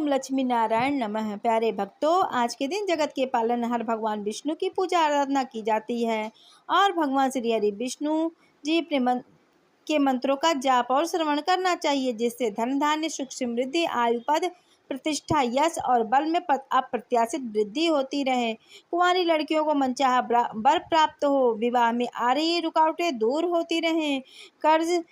ओम लक्ष्मी नारायण नमः। प्यारे भक्तों, आज के दिन जगत के पालनहार भगवान विष्णु की पूजा आराधना की जाती है और भगवान श्री हरि विष्णु जी के मंत्रों का जाप और श्रवण करना चाहिए, जिससे धन धान्य सुख समृद्धि आयु पद प्रतिष्ठा यश और बल में अप्रत्याशित वृद्धि होती रहे। कुंवारी लड़कियों को मनचाहा वर प्राप्त हो, विवाह में आ रही रुकावटें दूर होती रहें, कर्ज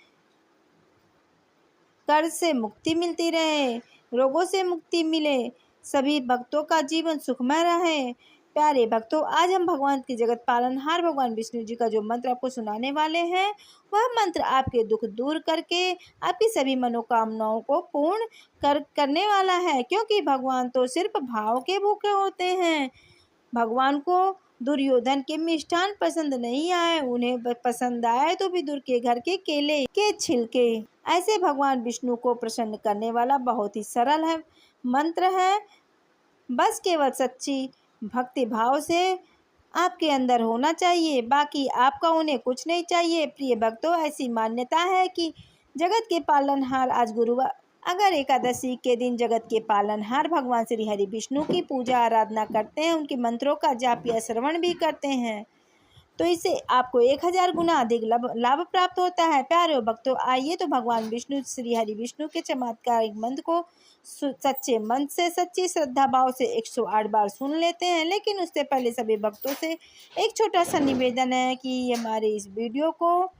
से मुक्ति मिलती रहे, रोगों से मुक्ति मिले, सभी भक्तों का जीवन सुखमय रहे। प्यारे भक्तों, आज हम भगवान के जगत पालनहार भगवान विष्णु जी का जो मंत्र आपको सुनाने वाले हैं, वह मंत्र आपके दुख दूर करके आपकी सभी मनोकामनाओं को पूर्ण करने वाला है, क्योंकि भगवान तो सिर्फ भाव के भूखे होते हैं। भगवान को दुर्योधन के मिष्ठान पसंद नहीं आए, उन्हें पसंद आए तो विदुर के घर के केले के छिलके। ऐसे भगवान विष्णु को प्रसन्न करने वाला बहुत ही सरल है मंत्र है। बस केवल सच्ची भक्ति भाव से आपके अंदर होना चाहिए, बाकी आपका उन्हें कुछ नहीं चाहिए। प्रिय भक्तों, ऐसी मान्यता है कि जगत के पालनहार आज गुरुवार अगर एकादशी के दिन जगत के पालनहार भगवान श्री हरि विष्णु की पूजा आराधना करते हैं, उनके मंत्रों का जाप या श्रवण भी करते हैं, तो इससे आपको 1000 गुना अधिक लाभ प्राप्त होता है। प्यारे भक्तों, आइए तो भगवान विष्णु श्री हरि विष्णु के चमत्कारिक मंत्र को सच्चे मन से सच्ची श्रद्धा भाव से 108 बार सुन लेते हैं। लेकिन उससे पहले सभी भक्तों से एक छोटा सा निवेदन है कि हमारे इस वीडियो को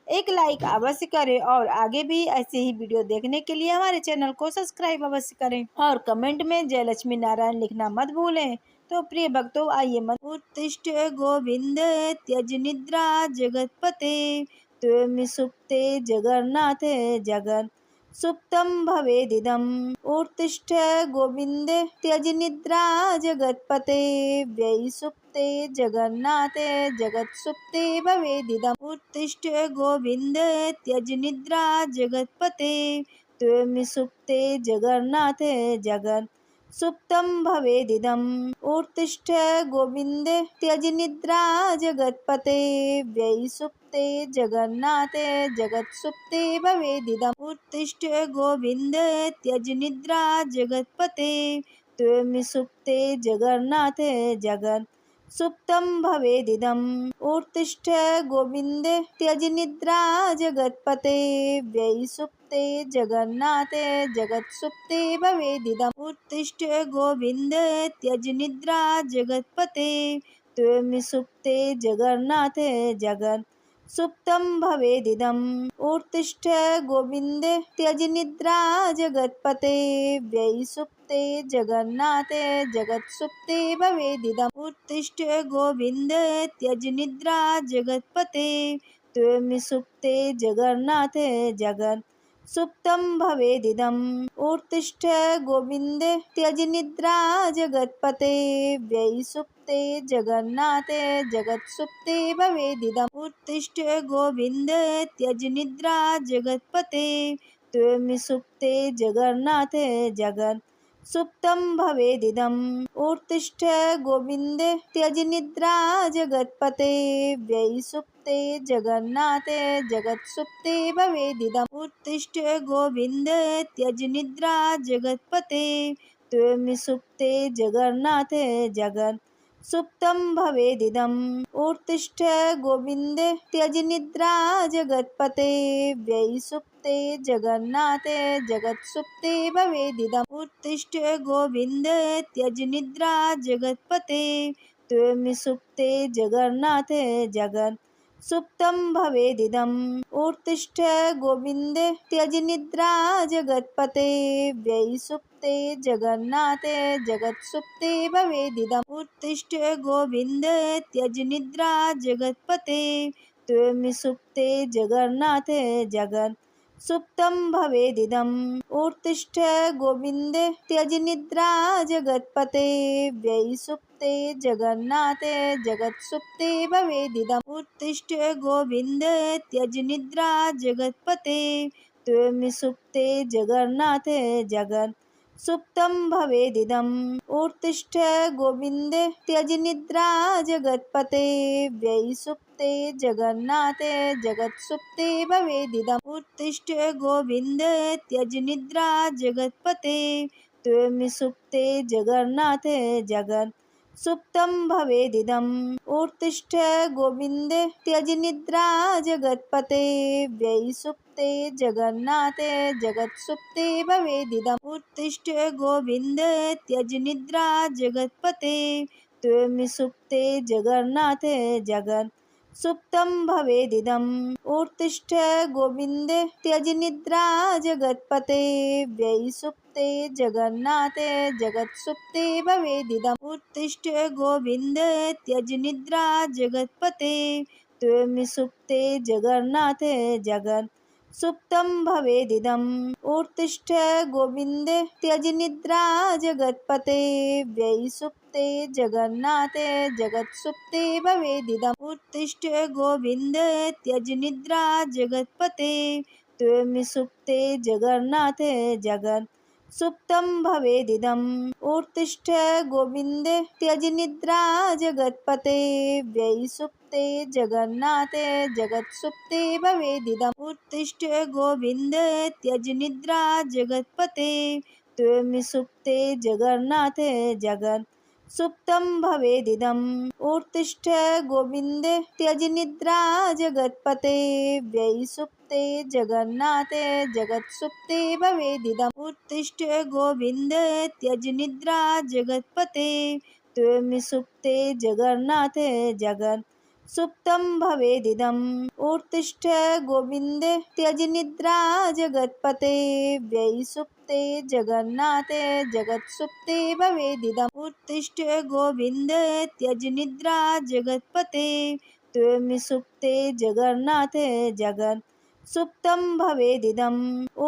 एक लाइक अवश्य करें और आगे भी ऐसे ही वीडियो देखने के लिए हमारे चैनल को सब्सक्राइब अवश्य करें और कमेंट में जय लक्ष्मी नारायण लिखना मत भूलें। तो प्रिय भक्तों, आइए उत्तिष्ठ गोविंद त्यज निद्रा जगतपते त्वं सुप्ते जगन्नाथ जगन् सुप्तम भवेदिदम्। उत्तिष्ठ गोविंद त्यज निद्रा जगतपते व्ययि सुप्ते जगन्नाथ जगत् सुप्ते भवेदिदम्। उत्तिष्ठ गोविंद त्यज निद्रा जगतपते त्वं सुप्ते जगन्नाथ जगन् सुप्तम भवेदिदम्। उत्तिष्ठ गोविंद त्यज निद्रा जगतपते व्ययि सुप्ते जगन्नाथ जगत् सुप्ते भवेदिदम्। उत्तिष्ठ गोविंद त्यज निद्रा जगतपते त्वं सुप्ते जगन्नाथ जगन् सुप्तम भवेदिदम्। उत्तिष्ठ गोविंद त्यज निद्रा जगतपते व्ययि सुप्ते जगन्नाथ जगत् सुप्ते भवेदिदम्। उत्तिष्ठ गोविंद त्यज निद्रा जगतपते त्वं सुप्ते जगन्नाथ जगन् सुप्तम भवेदिदम्। उत्तिष्ठ गोविंद त्यज निद्रा जगतपते व्ययि सुप्ते जगन्नाथ जगत् सुप्ते भवेदिदम्। उत्तिष्ठ गोविंद त्यज निद्रा जगतपते त्वं सुप्ते जगन्नाथ जगन् सुप्तम भवेदिदम्। उत्तिष्ठ गोविंद त्यज निद्रा जगतपते व्ययि सुप्ते जगन्नाथ जगत् सुप्ते भवेदिदम्। उत्तिष्ठ गोविंद त्यज निद्रा जगतपते त्वं सुप्ते जगन्नाथ जगन् सुप्तम भवेदिदम्। उत्तिष्ठ गोविंद त्यज निद्रा जगतपते व्ययि सुप्ते जगन्नाथ जगत् सुप्ते भवेदिदम्। उत्तिष्ठ गोविंद त्यज निद्रा जगतपते त्वं सुप्ते जगन्नाथ जगन् सुप्तम भवेदिदम्। उत्तिष्ठ गोविंद त्यज निद्रा जगतपते व्ययि सुप्ते जगन्नाथ जगत् सुप्ते भवेदिदम्। उत्तिष्ठ गोविंद त्यज निद्रा जगतपते त्वं सुप्ते जगन्नाथ जगन् सुप्तम भवेदिदम्। उत्तिष्ठ गोविंद त्यज निद्रा जगतपते व्ययि सुप्ते जगन्नाथ जगत् सुप्ते भवेदिदम्। उत्तिष्ठ गोविंद त्यज निद्रा जगतपते त्वं सुप्ते जगन्नाथ जगन् सुप्तम भवेदिदम्। उत्तिष्ठ गोविंद त्यज निद्रा जगतपते व्ययि सुप्ते जगन्नाथ जगत् सुप्ते भवेदिदम्। उत्तिष्ठ गोविंद त्यज निद्रा जगतपते त्वं सुप्ते जगन्नाथ जगन् सुप्तम भवेदिदम्। उत्तिष्ठ गोविंद त्यज निद्रा जगतपते व्ययि सुप्ते जगन्नाथ जगत् सुप्ते भवेदिदम्। उत्तिष्ठ गोविंद त्यज निद्रा जगतपते त्वं सुप्ते जगन्नाथे जगत् सुप्तं भवेदिदम् उत्तिष्ठ गोविन्द त्यज निद्रा जगत्पते व्ययि सुप्ते जगन्नाथे जगत् सुप्ते भवेदिदम् उत्तिष्ठ गोविन्द त्यज निद्रा जगत्पते त्वं सुप्ते जगन्नाथे जगत् सुप्तं भवेदिदम् उत्तिष्ठ गोविन्द त्यज निद्रा जगत्पते व्ययि सुप्ते जगन्नाथे जगत् सुप्ते भवेदिदम् उत्तिष्ठ गोविन्द त्यज निद्रा जगत्पते त्वं सुप्ते जगन्नाथे जगत् सुप्तं भवेदिदम् उत्तिष्ठ गोविन्द त्यज निद्रा जगत्पते व्ययि सुप्ते जगन्नाथे जगत् सुप्ते भवेदिदम् उत्तिष्ठ गोविन्द त्यज निद्रा जगत्पते त्वं सुप्ते जगन्नाथे जगत् सुप्तं भवेदिदम् उत्तिष्ठ गोविन्द त्यज निद्रा जगत्पते व्ययि सुप्ते जगन्नाथे जगत् सुप्ते भवेदिदम् उत्तिष्ठ गोविन्द त्यज निद्रा जगत्पते त्वं सुप्ते जगन्नाथे जगत् सुप्तं भवेदिदम् उत्तिष्ठ गोविन्द त्यज निद्रा जगत्पते व्ययि सुप्ते जगन्नाथे जगत् सुप्ते भवेदिदम् उत्तिष्ठ गोविन्द त्यज निद्रा जगत्पते त्वं सुप्ते जगन्नाथे जगत् सुप्तं भवेदिदम् उत्तिष्ठ गोविन्द त्यज निद्रा जगत्पते व्ययि सुप्ते जगन्नाथे जगत् सुप्ते भवेदिदम् उत्तिष्ठ गोविन्द त्यज निद्रा जगत्पते त्वं सुप्ते जगन्नाथे जगत् सुप्तं भवेदिदम्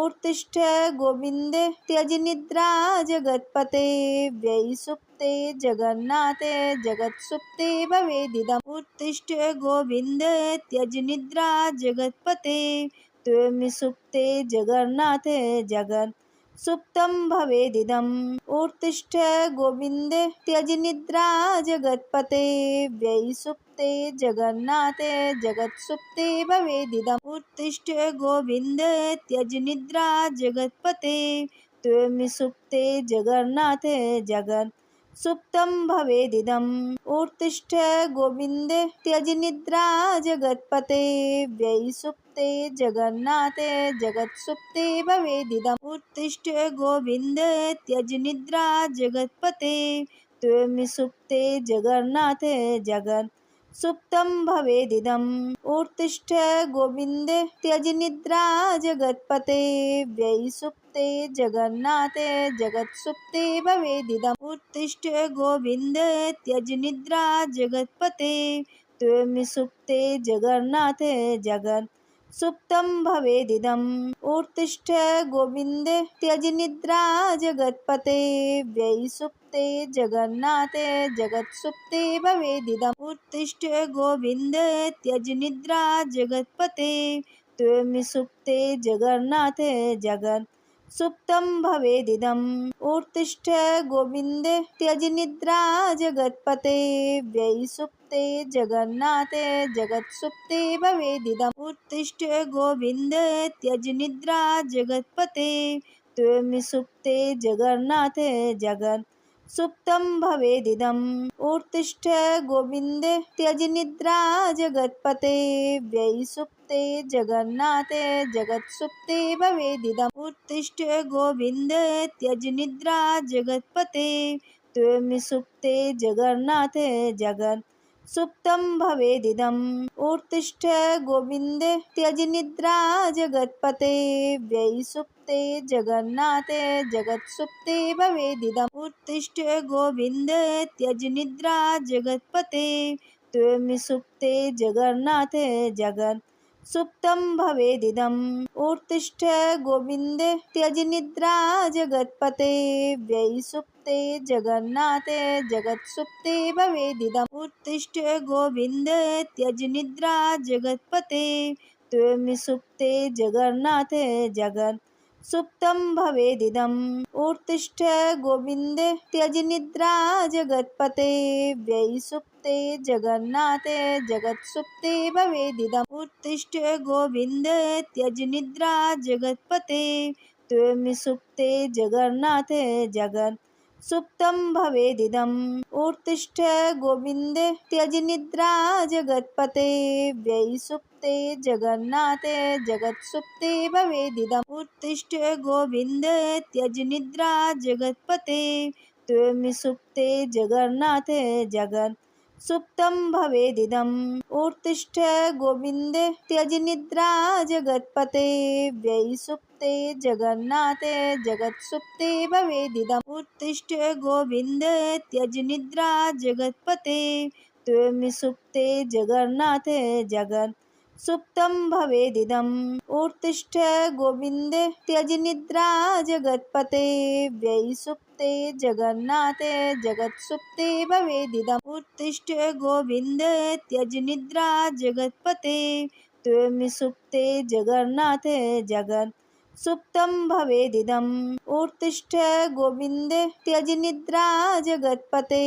उत्तिष्ठ गोविन्द त्यज निद्रा जगत्पते व्ययि सुप्ते जगन्नाथे जगत् सुप्ते भवेदिदम् उत्तिष्ठ गोविन्द त्यज निद्रा जगत्पते त्वं सुप्ते जगन्नाथे जगत् सुप्तं भवेदिदम् उत्तिष्ठ गोविन्द त्यज निद्रा जगत्पते व्ययि सुप्ते जगन्नाथे जगत् सुप्ते भवेदिदम् उत्तिष्ठ गोविन्द त्यज निद्रा जगत्पते त्वं सुप्ते जगन्नाथे जगत् सुप्तं भवेदिदम् उत्तिष्ठ गोविन्द त्यज निद्रा जगत्पते व्ययि सुप्ते जगन्नाथे जगत् सुप्ते भवेदिदम् उत्तिष्ठ गोविन्द त्यज निद्रा जगत्पते त्वं सुप्ते जगन्नाथे जगत् सुप्तं भवेदिदम् उत्तिष्ठ गोविन्द त्यज निद्रा जगत्पते व्ययि सुप्ते जगन्नाथे जगत् सुप्ते भवेदिदम् उत्तिष्ठ गोविन्द त्यज निद्रा जगत्पते त्वं सुप्ते जगन्नाथे जगत् सुप्तं भवेदिदम् उत्तिष्ठ गोविन्द त्यज निद्रा जगत्पते व्ययि सुप्ते जगन्नाथे जगत् सुप्ते भवेदिदम् उत्तिष्ठ गोविन्द त्यज निद्रा जगत्पते त्वं सुप्ते जगन्नाथे जगत् सुप्तं भवेदिदम् उत्तिष्ठ गोविन्द त्यज निद्रा जगत्पते व्ययि सुप्ते जगन्नाथे जगत् सुप्ते भवेदिदम् उत्तिष्ठ गोविन्द त्यज निद्रा जगत्पते त्वं सुप्ते जगन्नाथे जगत् सुप्तं भवेदिदम् उत्तिष्ठ गोविन्द त्यज निद्रा जगत्पते व्ययि सुप्ते जगन्नाथे जगत् सुप्ते भवेदिदम् उत्तिष्ठ गोविन्द त्यज निद्रा जगत्पते त्वं सुप्ते जगन्नाथे जगत् सुप्तं भवेदिदम् उत्तिष्ठ गोविन्द त्यज निद्रा जगत्पते व्ययि सुप्ते जगन्नाथे जगत् सुप्ते भवेदिदम् उत्तिष्ठ गोविन्द त्यज निद्रा जगत्पते त्वं सुप्ते जगन्नाथे जगत् सुप्तं भवेदिदम् उत्तिष्ठ गोविन्द त्यज निद्रा जगत्पते व्ययि सुप्ते जगन्नाथे जगत् सुप्ते भवेदिदम् उत्तिष्ठ गोविन्द त्यज निद्रा जगत्पते त्वं सुप्ते जगन्नाथे जगत् सुप्तं भवेदिदम् उत्तिष्ठ गोविन्द त्यज निद्रा जगत्पते व्ययि सुप्ते जगन्नाथे जगत् सुप्ते भवेदिदम् उत्तिष्ठ गोविन्द त्यज निद्रा जगत्पते त्वं सुप्ते जगन्नाथे जगत् सुप्तं भवेदिदम् उत्तिष्ठ गोविन्द त्यज निद्रा जगत्पते व्ययि सुप्ते जगन्नाथे जगत् सुप्ते भवेदिदम् उत्तिष्ठ गोविन्द त्यज निद्रा जगत्पते त्वं सुप्ते जगन्नाथे जगत् सुप्तं भवेदिदम् उत्तिष्ठ गोविन्द त्यज निद्रा जगत्पते व्ययि सुप्ते जगन्नाथे जगत् सुप्ते भवेदिदम् उत्तिष्ठ गोविन्द त्यज निद्रा जगत्पते त्वं सुप्ते जगन्नाथे जगत् सुप्तं भवेदिदम् उत्तिष्ठ गोविन्द त्यज निद्रा जगत्पते व्ययि सुप्ते जगन्नाथे जगत् सुप्ते भवेदिदम् उत्तिष्ठ गोविन्द त्यज निद्रा जगत्पते त्वं सुप्ते जगन्नाथे जगत् सुप्तं भवेदिदम् उत्तिष्ठ गोविन्द त्यज निद्रा जगत्पते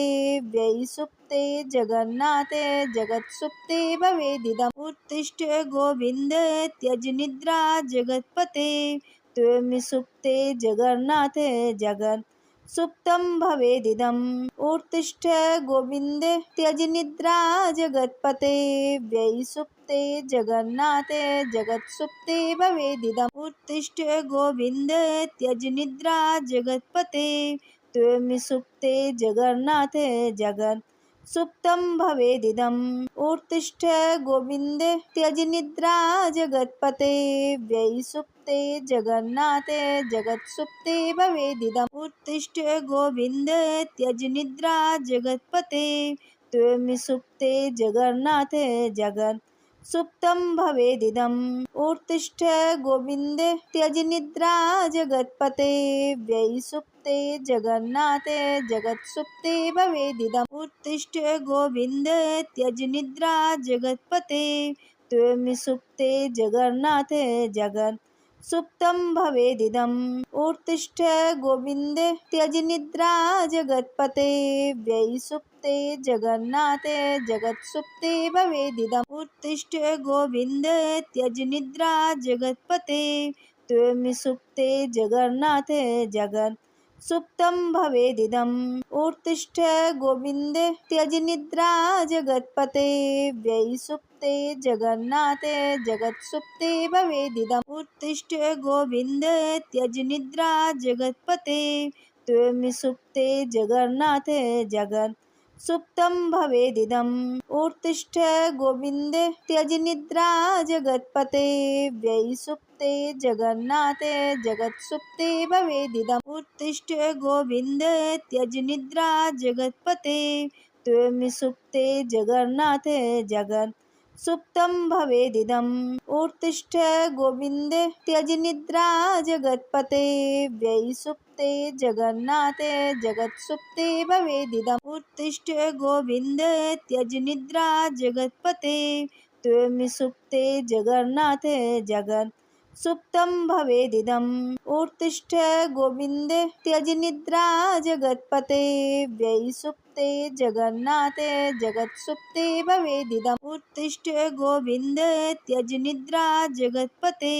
व्ययि सुप्ते जगन्नाथे जगत् सुप्ते भवेदिदम् उत्तिष्ठ गोविन्द त्यज निद्रा जगत्पते त्वं सुप्ते जगन्नाथे जगत् सुप्तं भवेदिदम् उत्तिष्ठ गोविन्द त्यज निद्रा जगत्पते व्ययि सुप्ते जगन्नाथे जगत् सुप्ते भवेदिदम् उत्तिष्ठ गोविन्द त्यज निद्रा जगत्पते त्वं सुप्ते जगन्नाथे जगत् सुप्तं भवेदिदम् उत्तिष्ठ गोविन्द त्यज निद्रा जगत्पते व्ययि सुप्ते जगन्नाथे जगत् सुप्ते भवेदिदम् उत्तिष्ठ गोविन्द त्यज निद्रा जगत्पते त्वं सुप्ते जगन्नाथे जगत् सुप्तं भवेदिदम् उत्तिष्ठ गोविन्द त्यज निद्रा जगत्पते व्ययि सुप्ते जगन्नाथे जगत् सुप्ते भवेदिदम् उत्तिष्ठ गोविन्द त्यज निद्रा जगत्पते त्वं सुप्ते जगन्नाथे जगत् सुप्तं भवेदिदम् उत्तिष्ठ गोविन्द त्यज निद्रा जगत्पते व्ययि सुप्ते जगन्नाथे जगत् सुप्ते भवेदिदम् उत्तिष्ठ गोविन्द त्यज निद्रा जगत्पते त्वं सुप्ते जगन्नाथे जगत् सुप्तं भवेदिदम् उत्तिष्ठ गोविन्द त्यज निद्रा जगत्पते व्ययि सुप्ते जगन्नाथे जगत् सुप्ते भवेदिदम् उत्तिष्ठ गोविन्द त्यज निद्रा जगत्पते त्वं सुप्ते जगन्नाथे जगत् सुप्तं भवेदिदम् उत्तिष्ठ गोविन्द त्यज निद्रा जगत्पते व्ययि सुप्ते जगन्नाथे जगत् सुप्ते भवेदिदम् उत्तिष्ठ गोविन्द त्यज निद्रा जगत्पते त्वं सुप्ते जगन्नाथे जगत् सुप्तं भवेदिदम् उत्तिष्ठ गोविन्द त्यज निद्रा जगत्पते व्ययि सुप्ते जगन्नाथे जगत् सुप्ते भवेदिदम् उत्तिष्ठ गोविन्द त्यज निद्रा जगत्पते त्वं सुप्ते जगन्नाथे जगत् सुप्तं भवेदिदम् उत्तिष्ठ गोविन्द त्यज निद्रा जगत्पते व्ययि सुप्ते जगन्नाथे जगत् सुप्ते भवेदिदम् उत्तिष्ठ गोविन्द त्यज निद्रा जगत्पते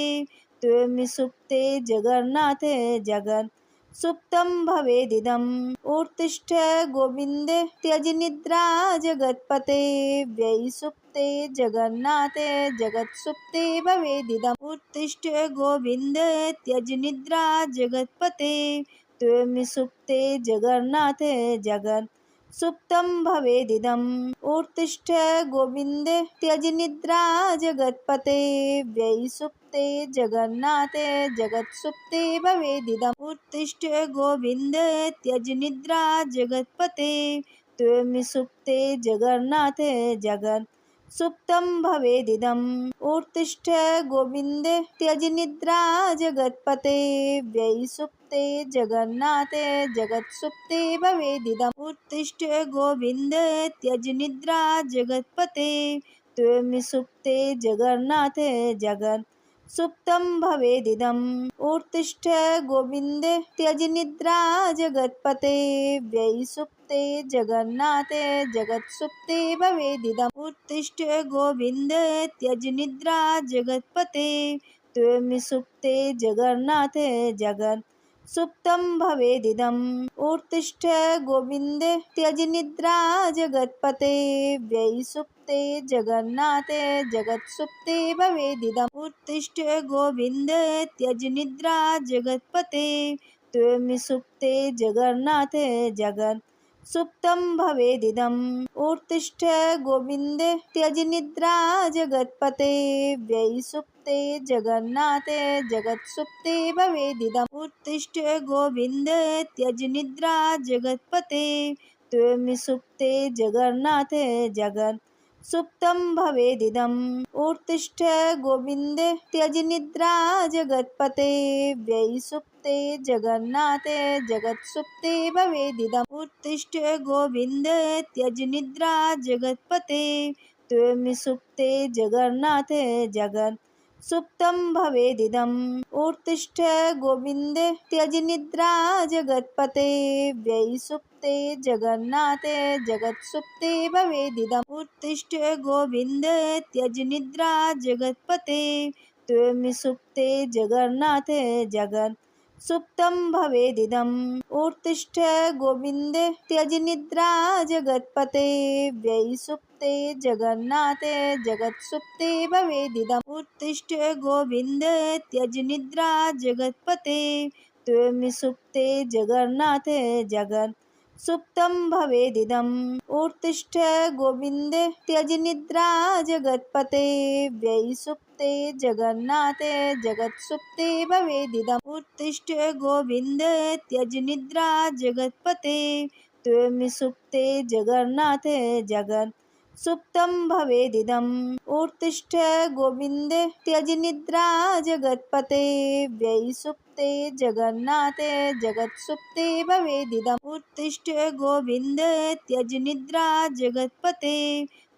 त्वं सुप्ते जगन्नाथे जगत् सुप्तं भवेदिदम् उत्तिष्ठ गोविन्द त्यज निद्रा जगत्पते व्ययि सुप्ते जगन्नाथे जगत् सुप्ते भवेदिदम् उत्तिष्ठ गोविन्द त्यज निद्रा जगत्पते त्वं सुप्ते जगन्नाथे जगत् सुप्तं भवेदिदम् उत्तिष्ठ गोविन्द त्यज निद्रा जगत्पते व्ययि सुप्ते जगन्नाथे जगत् सुप्ते भवेदिदम् उत्तिष्ठ गोविन्द त्यज निद्रा जगत्पते त्वं सुप्ते जगन्नाथे जगत् सुप्तं भवेदिदम् उत्तिष्ठ गोविन्द त्यज निद्रा जगत्पते व्ययि सुप्ते जगन्नाथे जगत् सुप्ते भवेदिदम् उत्तिष्ठ गोविन्द त्यज निद्रा जगत्पते त्वं सुप्ते जगन्नाथे जगत् सुप्तं भवेदिदम् उत्तिष्ठ गोविन्द त्यज निद्रा जगत्पते व्ययि सुप्ते जगन्नाथे जगत् सुप्ते भवेदिदम् उत्तिष्ठ गोविन्द त्यज निद्रा जगत्पते त्वं सुप्ते जगन्नाथे जगन् सुप्तं भवेदिदम् उत्तिष्ठ गोविन्द त्यज निद्रा जगत्पते व्ययि सुप्ते जगन्नाथे जगत्सुप्ते भवेदिदम् उत्तिष्ठ गोविन्द त्यज निद्रा जगत्पते त्वं सुप्ते जगन्नाथे जगन् सुप्तं भवेदिदम् उत्तिष्ठ गोविन्द त्यज निद्रा जगत्पते व्ययि सुप्ते जगन्नाथे जगत्सुप्ते भवेदिदम् उत्तिष्ठ गोविन्द त्यज निद्रा जगत्पते त्वं सुप्ते जगन्नाथे जगन् सुप्तं भवेदिदम् उत्तिष्ठ गोविन्द त्यज निद्रा जगत्पते व्ययि सुप्ते जगन्नाथे जगत्सुप्ते भवेदिदम् उत्तिष्ठ गोविन्द त्यज निद्रा जगत्पते त्वं सुप्ते जगन्नाथे जगन् सुप्तं भवेदिदम् उत्तिष्ठ गोविन्द त्यज निद्रा जगत्पते व्ययि सुप्ते जगन्नाथे जगत्सुप्ते भवेदिदम् उत्तिष्ठ गोविन्द त्यज निद्रा जगत्पते त्वं सुप्ते जगन्नाथे जगन् सुप्तं भवेदिदम् उत्तिष्ठ गोविन्द त्यज निद्रा जगत्पते व्ययि सुप्ते जगन्नाथे जगत्सुप्ते भवेदिदम् उत्तिष्ठ गोविन्द त्यज निद्रा जगत्पते त्वं सुप्ते जगन्नाथे जगन् सुप्तं भवेदिदम् उत्तिष्ठ गोविन्द त्यज निद्रा जगत्पते व्ययि सुप्ते जगन्नाथे जगत्सुप्ते भवेदिदम् उत्तिष्ठ गोविन्द त्यज निद्रा जगत्पते त्वं सुप्ते जगन्नाथे जगन् सुप्तं भवेदिदम् उत्तिष्ठ गोविन्द त्यज निद्रा जगत्पते व्ययि सुप्ते जगन्नाथे जगत्सुप्ते भवेदिदम् उत्तिष्ठ गोविन्द त्यज निद्रा जगत्पते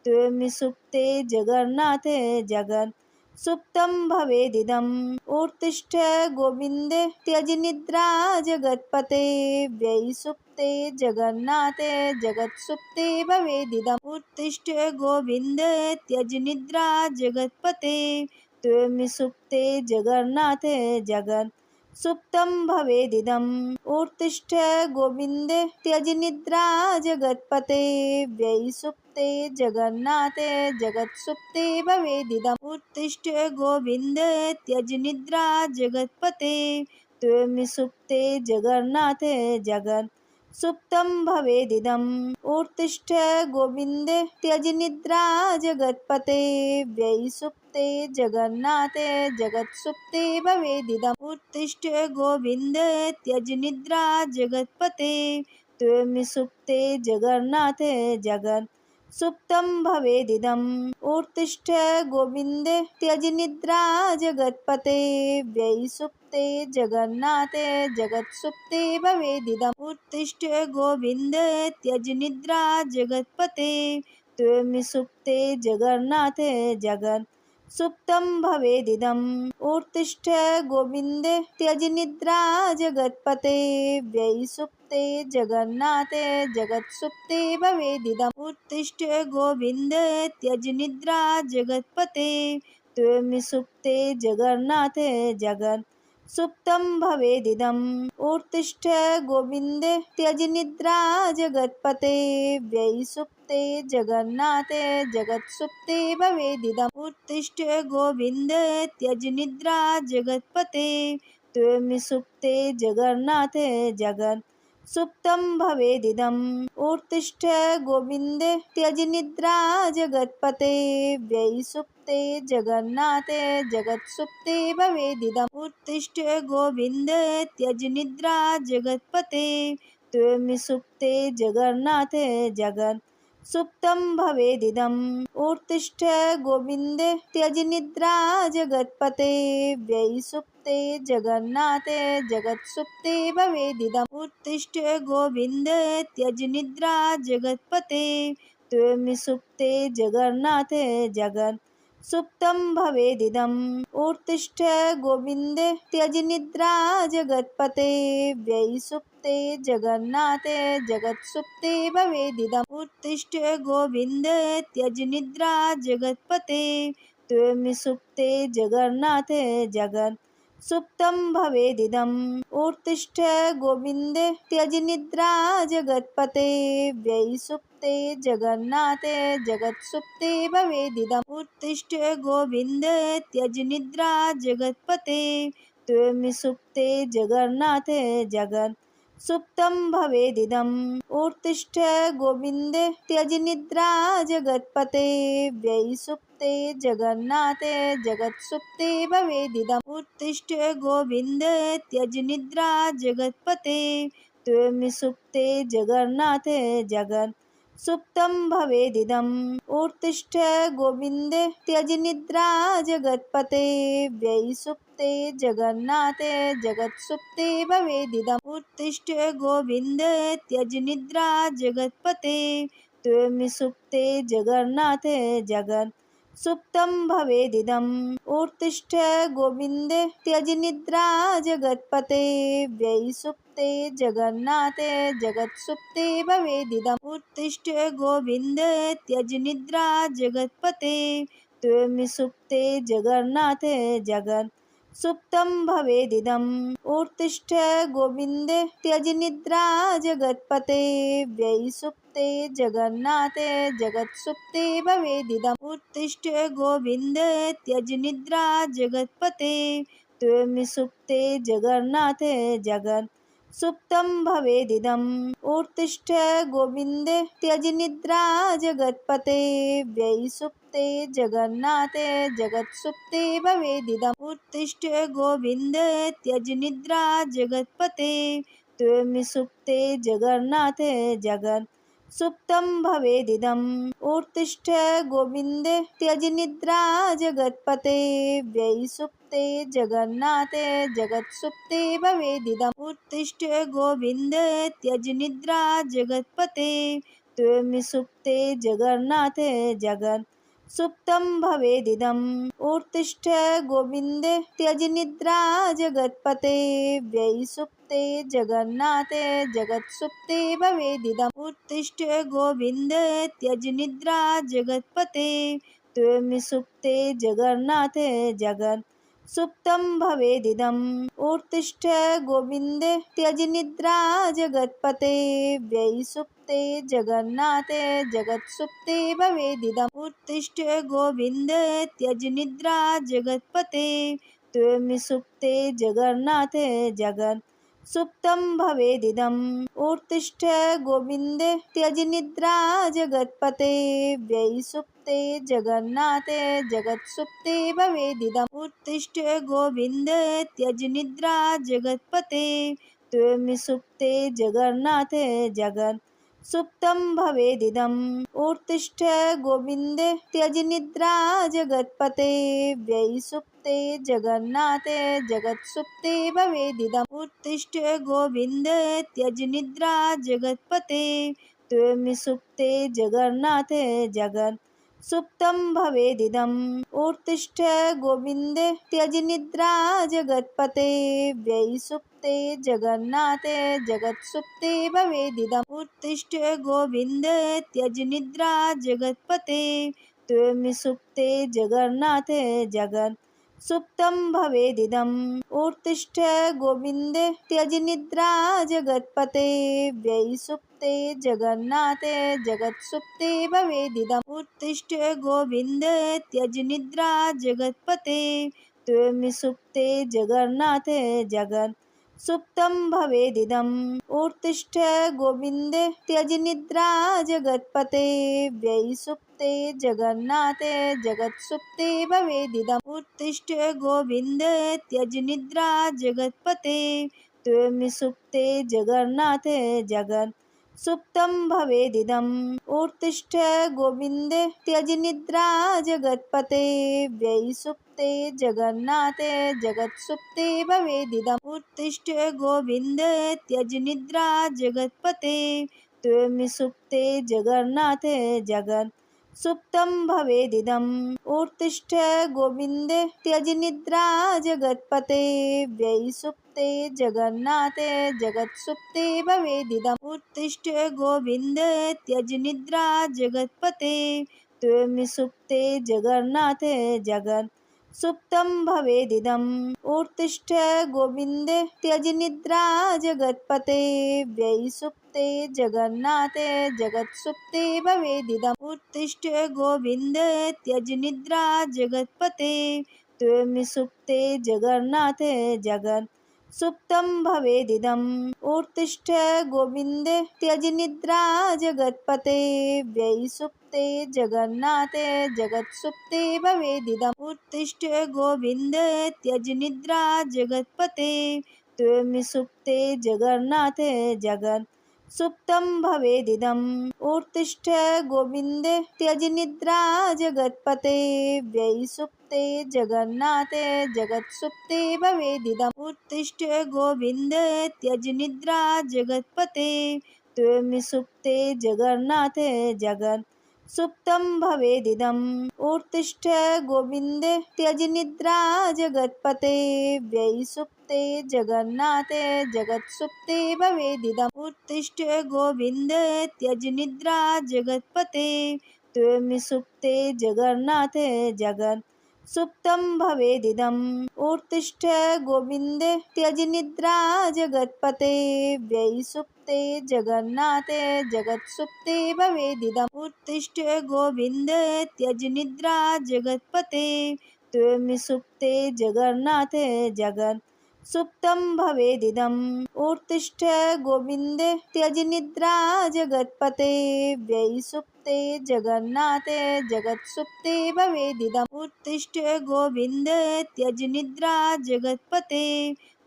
त्वं सुप्ते जगन्नाथे जगन् सुप्तं भवेदिदम् उत्तिष्ठ गोविन्द त्यज निद्रा जगत्पते व्ययि सुप्ते जगन्नाथे जगत्सुप्ते भवेदिदम् उत्तिष्ठ गोविन्द त्यज निद्रा जगत्पते त्वं सुप्ते जगन्नाथे जगन् सुप्तं भवेदिदम् उत्तिष्ठ गोविन्द त्यज निद्रा जगत्पते व्ययि सुप्ते जगन्नाथे जगत्सुप्ते भवेदिदम् उत्तिष्ठ गोविन्द त्यज निद्रा जगत्पते त्वं सुप्ते जगन्नाथे जगन् सुप्तं भवेदिदम् उत्तिष्ठ गोविन्द त्यज निद्रा जगत्पते व्ययि सुप्ते जगन्नाथे जगत्सुप्ते भवेदिदम् उत्तिष्ठ गोविन्द त्यज निद्रा जगत्पते त्वं सुप्ते जगन्नाथे जगन् सुप्तं भवेदिदम् उत्तिष्ठ गोविन्द त्यज निद्रा जगत्पते व्ययि सुप्ते जगन्नाथे जगत्सुप्ते भवेदिदम् उत्तिष्ठ गोविन्द त्यज निद्रा जगत्पते त्वं सुप्ते जगन्नाथे जगन् सुप्तं भवेदिदम् उत्तिष्ठ गोविन्द त्यज निद्रा जगत्पते व्ययि सुप्ते जगन्नाथे जगत्सुप्ते भवेदिदम् उत्तिष्ठ गोविन्द त्यज निद्रा जगत्पते त्वं सुप्ते जगन्नाथे जगन् सुप्तं भवेदिदम् उत्तिष्ठ गोविन्द त्यज निद्रा जगत्पते व्ययि सुप्ते जगन्नाथे जगत्सुप्ते भवेदिदम् उत्तिष्ठ गोविन्द त्यज निद्रा जगत्पते त्वं सुप्ते जगन्नाथे जगन् सुप्तं भवेदिदम् उत्तिष्ठ गोविन्द त्यज निद्रा जगत्पते व्ययि सुप्ते जगन्नाथे जगत्सुप्ते भवेदिदम् उत्तिष्ठ गोविन्द त्यज निद्रा जगत्पते त्वं सुप्ते जगन्नाथे जगन् सुप्तं भवेदिदम् उत्तिष्ठ गोविन्द त्यज निद्रा जगत्पते व्ययि सुप्ते जगन्नाथे जगत्सुप्ते भवेदिदम् उत्तिष्ठ गोविन्द त्यज निद्रा जगत्पते त्वं सुप्ते जगन्नाथे जगन् सुप्तं भवेदिदम् उत्तिष्ठ गोविन्द त्यज निद्रा जगत्पते व्ययि सुप्ते जगन्नाथे जगत्सुप्ते भवेदिदम् उत्तिष्ठ गोविन्द त्यज निद्रा जगत्पते त्वं सुप्ते जगन्नाथे जगत् सुप्तं भवेदिदम् उत्तिष्ठ गोविन्द त्यज निद्रा जगत्पते व्ययिसुप्ते जगन्नाथे जगत्सुप्ते भवेदिदम् उत्तिष्ठ गोविन्द त्यज निद्रा जगत्पते त्वं सुप्ते जगन्नाथे जगत् सुप्तं भवेदिदम् उत्तिष्ठ गोविन्द त्यज निद्रा जगत्पते व्ययिसुप्ते जगन्नाथे जगत्सुप्ते भवेदिदम् उत्तिष्ठ गोविन्द त्यज निद्रा जगत्पते त्वं सुप्ते जगन्नाथे जगत् सुप्तं भवेदिदम् उत्तिष्ठ गोविन्द त्यज निद्रा जगत्पते व्ययिसुप्ते जगन्नाथे जगत्सुप्ते भवेदिदम् उत्तिष्ठ गोविन्द त्यज निद्रा जगत्पते त्वं सुप्ते जगन्नाथे जगत् सुप्तं भवेदिदम् उत्तिष्ठ गोविन्द त्यज निद्रा जगत्पते व्ययिसुप्ते जगन्नाथे जगत्सुप्ते भवेदिदम् उत्तिष्ठ गोविन्द त्यज निद्रा जगत्पते त्वं सुप्ते जगन्नाथे जगत् सुप्तं भवेदिदम् उत्तिष्ठ गोविन्द त्यज निद्रा जगत्पते व्ययिसुप्ते जगन्नाथे जगत्सुप्ते भवेदिदम् उत्तिष्ठ गोविन्द त्यज निद्रा जगत्पते त्वं सुप्ते जगन्नाथे जगत् सुप्तं भवेदिदम् उत्तिष्ठ गोविन्द त्यज निद्रा जगत्पते व्ययिसुप्ते जगन्नाथे जगत्सुप्ते भवेदिदम् उत्तिष्ठ गोविन्द त्यज निद्रा जगत्पते त्वं सुप्ते जगन्नाथे जगत् सुप्तं भवेदिदम् उत्तिष्ठ गोविन्द त्यज निद्रा जगत्पते व्ययिसुप्ते जगन्नाथे जगत्सुप्ते भवेदिदम् उत्तिष्ठ गोविन्द त्यज निद्रा जगत्पते त्वं सुप्ते जगन्नाथे जगत् सुप्तं भवेदिदम् उत्तिष्ठ गोविन्द त्यज निद्रा जगत्पते व्ययिसुप्ते जगन्नाथे जगत्सुप्ते भवेदिदम् उत्तिष्ठ गोविन्द त्यज निद्रा जगत्पते त्वं सुप्ते जगन्नाथे जगत् सुप्तं भवेदिदम् उत्तिष्ठ गोविन्द त्यज निद्रा जगत्पते व्ययिसुप्ते जगन्नाथे जगत्सुप्ते भवेदिदम् उत्तिष्ठ गोविन्द त्यज निद्रा जगत्पते त्वं सुप्ते जगन्नाथे जगत् सुप्तं भवेदिदम् उत्तिष्ठ गोविन्द त्यज निद्रा जगत्पते व्ययिसुप्ते जगन्नाथे जगत्सुप्ते भवेदिदम् उत्तिष्ठ गोविन्द त्यज निद्रा जगत्पते त्वं सुप्ते जगन्नाथे जगत् सुप्तं भवेदिदम् उत्तिष्ठ गोविन्द त्यज निद्रा जगत्पते व्ययिसुप्ते जगन्नाथे जगत्सुप्ते भवेदिदम् उत्तिष्ठ गोविन्द त्यज निद्रा जगत्पते त्वं सुप्ते जगन्नाथे जगत् सुप्तं भवेदिदम् उत्तिष्ठ गोविन्द त्यज निद्रा जगत्पते व्ययिसुप्ते जगन्नाथे जगत्सुप्ते भवेदिदम् उत्तिष्ठ गोविन्द त्यज निद्रा जगत्पते त्वं सुप्ते जगन्नाथे जगत् सुप्तं भवेदिदम् उत्तिष्ठ गोविन्द त्यज निद्रा जगत्पते व्ययिसुप्ते जगन्नाथे जगत्सुप्ते भवेदिदम् उत्तिष्ठ गोविन्द त्यज निद्रा जगत्पते त्वं सुप्ते जगन्नाथे जगत् सुप्तं भवेदिदम् उत्तिष्ठ गोविन्द त्यज निद्रा जगत्पते व्ययिसुप्ते जगन्नाथे जगत्सुप्ते भवेदिदम् उत्तिष्ठ गोविन्द त्यज निद्रा जगत्पते त्वं सुप्ते जगन्नाथे जगत् सुप्तं भवेदिदम् उत्तिष्ठ गोविन्द त्यज निद्रा जगत्पते व्ययिसुप्ते जगन्नाथे जगत्सुप्ते भवेदिदम् उत्तिष्ठ गोविन्द त्यज निद्रा जगत्पते त्वं सुप्ते जगन्नाथे जगत् सुप्तं भवेदिदम् उत्तिष्ठ गोविन्द त्यज निद्रा जगत्पते व्ययिसुप्ते जगन्नाथे जगत्सुप्ते भवेदिदम् उत्तिष्ठ गोविन्द त्यज निद्रा जगत्पते त्वं सुप्ते जगन्नाथे जगत् सुप्तं भवेदिदम् उत्तिष्ठ गोविन्द त्यज निद्रा जगत्पते व्ययसुप्ते जगन्नाथे जगत्सुप्ते भवेदिदम् उत्तिष्ठ गोविन्द त्यज निद्रा जगत्पते त्वं सुप्ते जगन्नाथे जगत् सुप्तं भवेदिदम् उत्तिष्ठ गोविन्द त्यज निद्रा जगत्पते व्ययसुप्ते जगन्नाथे जगत्सुप्ते भवेदिदम् उत्तिष्ठ गोविन्द त्यज निद्रा जगत्पते त्वं सुप्ते जगन्नाथे जगत् सुप्तं भवेदिदम् उत्तिष्ठ गोविन्द त्यज निद्रा जगत्पते व्ययसुप्ते जगन्नाथे जगत्सुप्ते भवेदिदम् उत्तिष्ठ गोविन्द त्यज निद्रा जगत्पते त्वं सुप्ते जगन्नाथे जगत् सुप्तं भवेदिदम् उत्तिष्ठ गोविन्द त्यज निद्रा जगत्पते व्ययसुप्ते जगन्नाथे जगत्सुप्ते भवेदिदम् उत्तिष्ठ गोविन्द त्यज निद्रा जगत्पते त्वं सुप्ते जगन्नाथे जगत् सुप्तं भवेदिदम् उत्तिष्ठ गोविन्द त्यज निद्रा जगत्पते व्ययसुप्ते जगन्नाथे जगत्सुप्ते भवेदिदम् उत्तिष्ठ गोविन्द त्यज निद्रा जगत्पते त्वं सुप्ते जगन्नाथे जगत् सुप्तं भवेदिदम् उत्तिष्ठ गोविन्द त्यज निद्रा जगत्पते व्ययसुप्ते जगन्नाथे जगत्सुप्ते भवेदिदम् उत्तिष्ठ गोविन्द त्यज निद्रा जगत्पते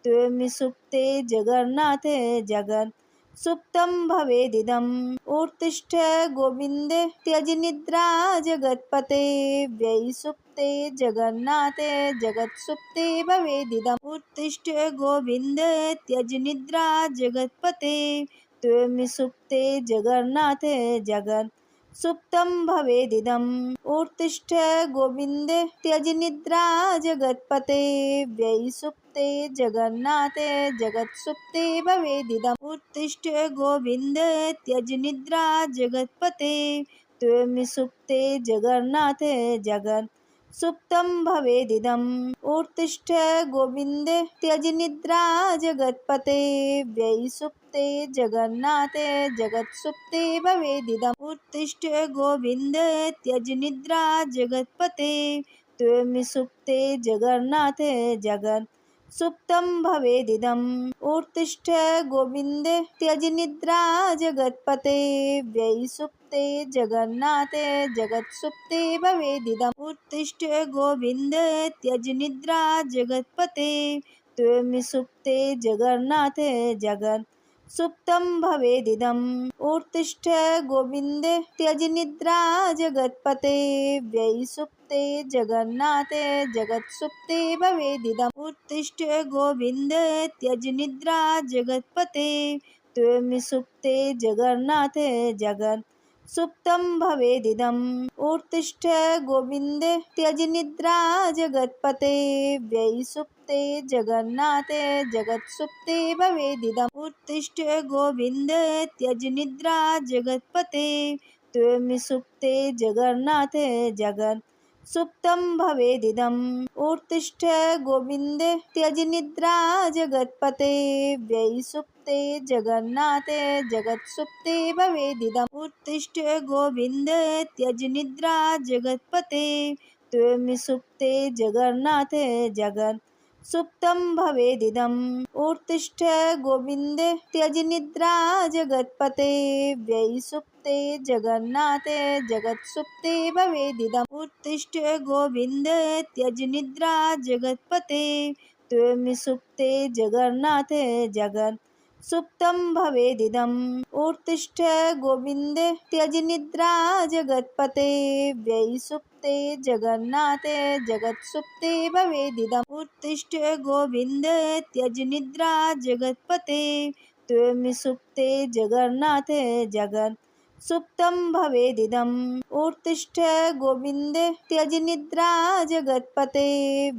त्वं सुप्ते जगन्नाथे जगत् सुप्तं भवेदिदम् उत्तिष्ठ गोविन्द त्यज निद्रा जगत्पते व्ययसुप्ते जगन्नाथे जगत्सुप्ते भवेदिदम् उत्तिष्ठ गोविन्द त्यज निद्रा जगत्पते त्वं सुप्ते जगन्नाथे जगत् सुप्तं भवेदिदम् उत्तिष्ठ गोविन्द त्यज निद्रा जगत्पते व्ययसुप्ते जगन्नाथे जगत्सुप्ते भवेदिदम् उत्तिष्ठ गोविन्द त्यज निद्रा जगत्पते त्वं सुप्ते जगन्नाथे जगत् सुप्तं भवेदिदम् उत्तिष्ठ गोविन्द त्यज निद्रा जगत्पते व्ययसुप्ते जगन्नाथे जगत्सुप्ते भवेदिदम् उत्तिष्ठ गोविन्द त्यज निद्रा जगत्पते त्वं सुप्ते जगन्नाथे जगत् सुप्तं भवेदिदम् उत्तिष्ठ गोविन्द त्यज निद्रा जगत्पते व्ययसुप्ते जगन्नाथे जगत्सुप्ते भवेदिदम् उत्तिष्ठ गोविन्द त्यज निद्रा जगत्पते त्वं सुप्ते जगन्नाथे जगत् सुप्तं भवेदिदम् उत्तिष्ठ गोविन्द त्यज निद्रा जगत्पते व्ययसुप्ते जगन्नाथे जगत्सुप्ते भवेदिदम् उत्तिष्ठ गोविन्द त्यज निद्रा जगत्पते त्वं सुप्ते जगन्नाथे जगत् सुप्तं भवेदिदम् उत्तिष्ठ गोविन्द त्यज निद्रा जगत्पते व्ययसुप्ते जगन्नाथे जगत्सुप्ते भवेदिदम् उत्तिष्ठ गोविन्द त्यज निद्रा जगत्पते त्वं सुप्ते जगन्नाथे जगत् सुप्तं भवेदिदम् उत्तिष्ठ गोविन्द त्यज निद्रा जगत्पते व्ययसुप्ते जगन्नाथे जगत्सुप्ते भवेदिदम् उत्तिष्ठ गोविन्द त्यज निद्रा जगत्पते त्वं सुप्ते जगन्नाथे जगत् सुप्तं भवेदिदम् उत्तिष्ठ गोविन्द त्यज निद्रा जगत्पते व्ययसुप्ते जगन्नाथे जगत्सुप्ते भवेदिदम् उत्तिष्ठ गोविन्द त्यज निद्रा जगत्पते त्वं सुप्ते जगन्नाथे जगत् सुप्तं भवेदिदम् उत्तिष्ठ गोविन्द त्यज निद्रा जगत्पते व्ययसुप्ते जगन्नाथे जगत्सुप्ते भवेदिदम् उत्तिष्ठ गोविन्द त्यज निद्रा जगत्पते त्वं सुप्ते जगन्नाथे जगत् सुप्तं भवेदिदम् उत्तिष्ठ गोविन्द त्यज निद्रा जगत्पते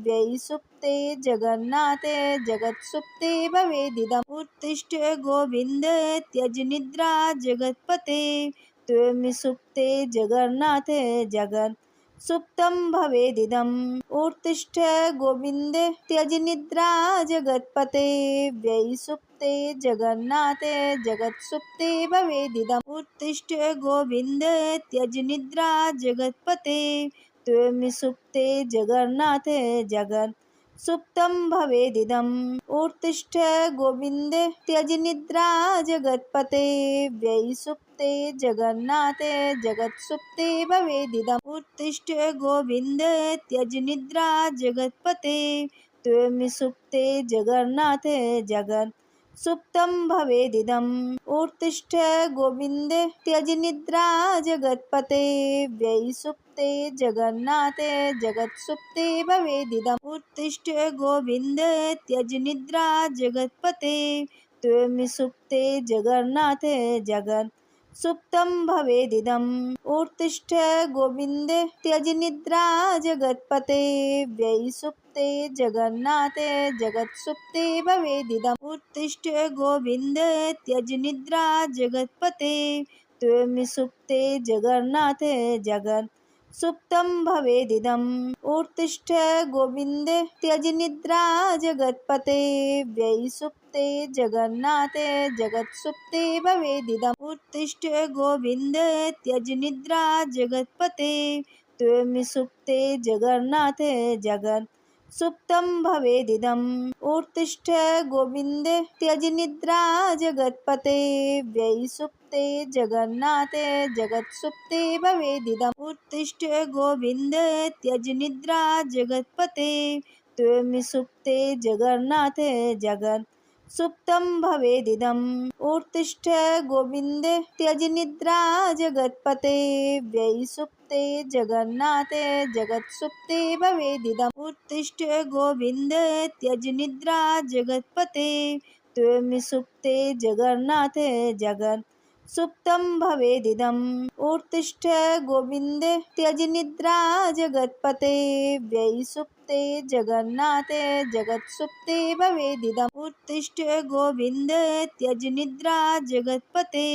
व्ययसुप्ते जगन्नाथे जगत्सुप्ते भवेदिदम् उत्तिष्ठ गोविन्द त्यज निद्रा जगत्पते त्वं सुप्ते जगन्नाथे जगत् सुप्तं भवेदिदम् उत्तिष्ठ गोविन्द त्यज निद्रा जगत्पते व्ययि सुप्ते जगन्नाथे जगत्सुप्ते भवेदिदम् उत्तिष्ठ गोविन्द त्यज निद्रा जगत्पते त्वं सुप्ते जगन्नाथे जगत् सुप्तं भवेदिदम् उत्तिष्ठ गोविन्द त्यज निद्रा जगत्पते व्ययि सुप्ते जगन्नाथे जगत्सुप्ते भवेदिदम् उत्तिष्ठ गोविन्द त्यज निद्रा जगत्पते त्वं सुप्ते जगन्नाथे जगत् सुप्तं भवेदिदम् उत्तिष्ठ गोविन्द त्यज निद्रा जगत्पते व्ययि सुप्ते जगन्नाथे जगत्सुप्ते भवेदिदम् उत्तिष्ठ गोविन्द त्यज निद्रा जगत्पते त्वं सुप्ते जगन्नाथे जगत् सुप्तं भवेदिदम् उत्तिष्ठ गोविन्द त्यज निद्रा जगत्पते व्ययि सुप्ते जगन्नाथे जगत्सुप्ते भवेदिदम् उत्तिष्ठ गोविन्द त्यज निद्रा जगत्पते त्वं सुप्ते जगन्नाथे जगत् सुप्तं भवेदिदम् उत्तिष्ठ गोविन्द त्यज निद्रा जगत्पते व्ययि सुप्ते जगन्नाथे जगत्सुप्ते भवेदिदम् उत्तिष्ठ गोविन्द त्यज निद्रा जगत्पते त्वं सुप्ते जगन्नाथे जगत् सुप्तं भवेदिदम् उत्तिष्ठ गोविन्द त्यज निद्रा जगत्पते व्ययि सुप्ते जगन्नाथे जगत्सुप्ते भवेदिदम् उत्तिष्ठ गोविन्द त्यज निद्रा जगत्पते त्वं सुप्ते जगन्नाथे जगत् सुप्तं भवेदिदम् उत्तिष्ठ गोविन्द त्यज निद्रा जगत्पते व्ययि सुप्ते जगन्नाथे जगत्सुप्ते भवेदिदम् उत्तिष्ठ गोविन्द त्यज निद्रा जगत्पते त्वं सुप्ते जगन्नाथे जगत् सुप्तं भवेदिदम् उत्तिष्ठ गोविन्द त्यज निद्रा जगत्पते व्ययि सुप्ते जगन्नाथे जगत्सुप्ते भवेदिदम् उत्तिष्ठ गोविन्द त्यज निद्रा जगत्पते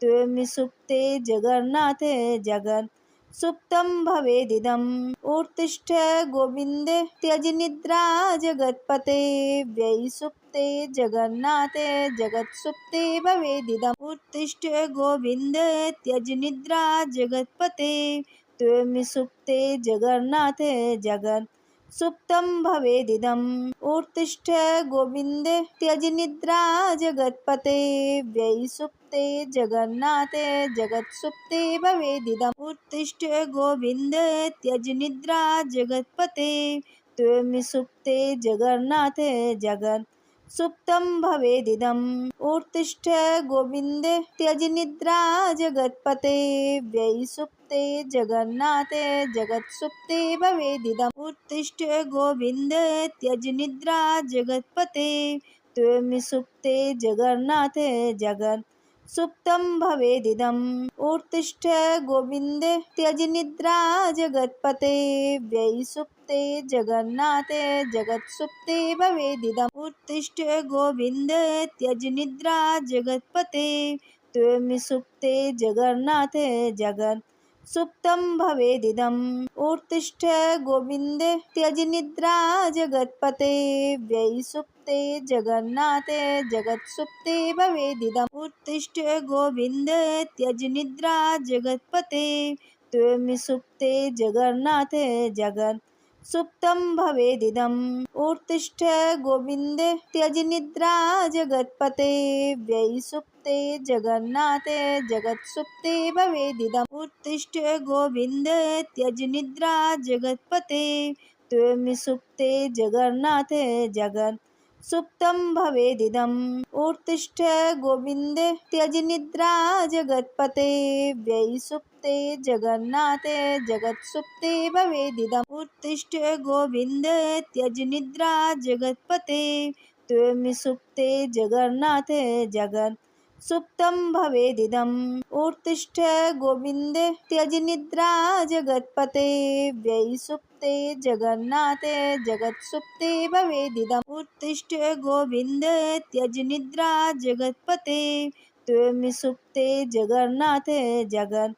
त्वं सुप्ते जगन्नाथे जगत् सुप्तं भवेदिदम् उत्तिष्ठ गोविन्द त्यज निद्रा जगत्पते व्ययि सुप्ते जगन्नाथे जगत्सुप्ते भवेदिदम् उत्तिष्ठ गोविन्द त्यज निद्रा जगत्पते त्वं सुप्ते जगन्नाथे जगत् सुप्तं भवेदिदम् उत्तिष्ठ गोविन्द त्यज निद्रा जगत्पते व्ययि सुप्ते जगन्नाथे जगत्सुप्ते भवेदिदम् उत्तिष्ठ गोविन्द त्यज निद्रा जगत्पते त्वं सुप्ते जगन्नाथे जगत् सुप्तं भवेदिदम् उत्तिष्ठ गोविन्द त्यज निद्रा जगत्पते व्ययि सुप्ते जगन्नाथे जगत्सुप्ते भवेदिदम् उत्तिष्ठ गोविन्द त्यज निद्रा जगत्पते त्वं सुप्ते जगन्नाथे जगत् सुप्तं भवेदिदम् उत्तिष्ठ गोविन्द त्यज निद्रा जगत्पते व्ययि सुप्ते जगन्नाथे जगत्सुप्ते भवेदिदम् उत्तिष्ठ गोविन्द त्यज निद्रा जगत्पते त्वं सुप्ते जगन्नाथे जगत् सुप्तं भवेदिदम् उत्तिष्ठ गोविन्द त्यज निद्रा जगत्पते व्ययि सुप्ते जगन्नाथे जगत्सुप्ते भवेदिदम् उत्तिष्ठ गोविन्द त्यज निद्रा जगत्पते त्वं सुप्ते जगन्नाथे जगत् सुप्तं भवेदिदम् उत्तिष्ठ गोविन्द त्यज निद्रा जगत्पते व्ययि सुप्ते जगन्नाथे जगत्सुप्ते भवेदिदम् उत्तिष्ठ गोविन्द त्यज निद्रा जगत्पते त्वं सुप्ते जगन्नाथे जगत् सुप्तं भवेदिदम् उत्तिष्ठ गोविन्द त्यज निद्रा जगत्पते व्ययि सुप्ते जगन्नाथे जगत्सुप्ते भवेदिदम् उत्तिष्ठ गोविन्द त्यज निद्रा जगत्पते त्वं सुप्ते जगन्नाथे जगत् सुप्तं भवेदिदम् उत्तिष्ठ गोविन्द त्यज निद्रा जगत्पते व्ययि सुप्ते जगन्नाथे जगत्सुप्ते भवेदिदम् उत्तिष्ठ गोविन्द त्यज निद्रा जगत्पते त्वं सुप्ते जगन्नाथे जगत्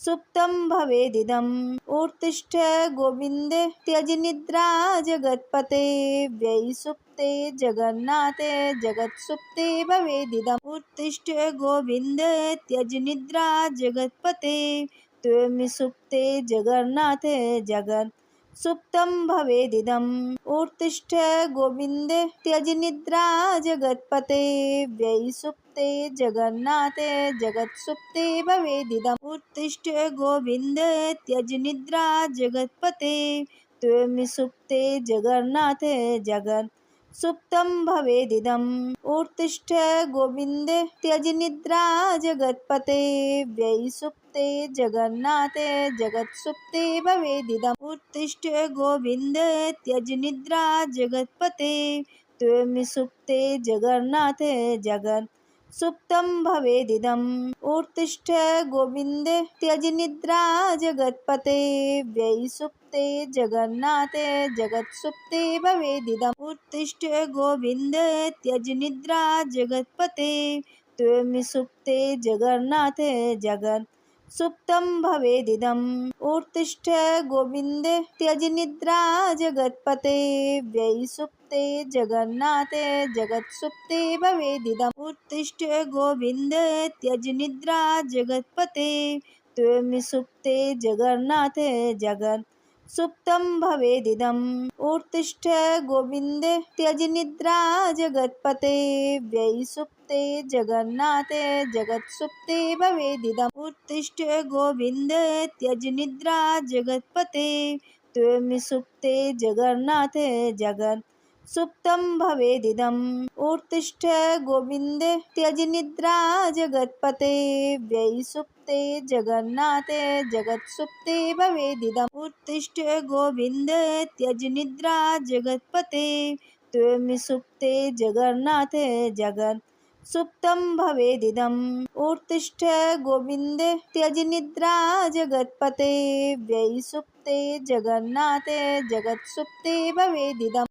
सुप्तं भवेदिदम् उत्तिष्ठ गोविन्द त्यज निद्रा जगत्पते व्ययि सुप्ते जगन्नाथे जगत् सुप्ते भवेदिदम् उत्तिष्ठ गोविन्द त्यज निद्रा जगत्पते त्वं सुप्ते जगन्नाथे जगत् सुप्तं भवेदिदम् उत्तिष्ठ गोविन्द त्यज निद्रा जगत्पते व्ययि सुप्ते जगन्नाथे जगत् सुप्ते भवेदिदम् उत्तिष्ठ गोविन्द त्यज निद्रा जगत्पते त्वं सुप्ते जगन्नाथे जगत् सुप्तं भवेदिदम् उत्तिष्ठ गोविन्द त्यज निद्रा जगत्पते व्ययि सुप्ते जगन्नाथे जगत् सुप्ते भवेदिदम् उत्तिष्ठ गोविन्द त्यज निद्रा जगत्पते त्वं सुप्ते जगन्नाथे जगत् सुप्तं भवेदिदम् उत्तिष्ठ गोविन्द त्यज निद्रा जगत्पते व्ययि सुप्ते जगन्नाथे जगत् सुप्ते भवेदिदम् उत्तिष्ठ गोविन्द त्यज निद्रा जगत्पते त्वं सुप्ते जगन्नाथे जगत् सुप्तं भवेदिदम् उत्तिष्ठ गोविन्द त्यज निद्रा जगत्पते व्ययि सुप्ते जगन्नाथे जगत् सुप्ते भवेदिदम् उत्तिष्ठ गोविन्द त्यज निद्रा जगत्पते त्वं सुप्ते जगन्नाथे जगत् सुप्तं भवेदिदम् उत्तिष्ठ गोविन्द त्यज निद्रा जगत्पते व्ययि सुप्ते जगन्नाथे जगत् सुप्ते भवेदिदम् उत्तिष्ठ गोविन्द त्यज निद्रा जगत्पते त्वं सुप्ते जगन्नाथे जगत् सुप्तं भवेदिदम् उत्तिष्ठ गोविन्द त्यज निद्रा जगत्पते व्ययि सुप्ते जगन्नाथे जगत् सुप्ते भवेदिदम् उत्तिष्ठ गोविन्द त्यज निद्रा जगत्पते त्वं सुप्ते जगन्नाथे जगत् सुप्तं भवेदिदम् उत्तिष्ठ गोविन्द त्यज निद्रा जगत्पते व्ययि सुप्ते जगन्नाथे जगत् सुप्ते भवेदिदम्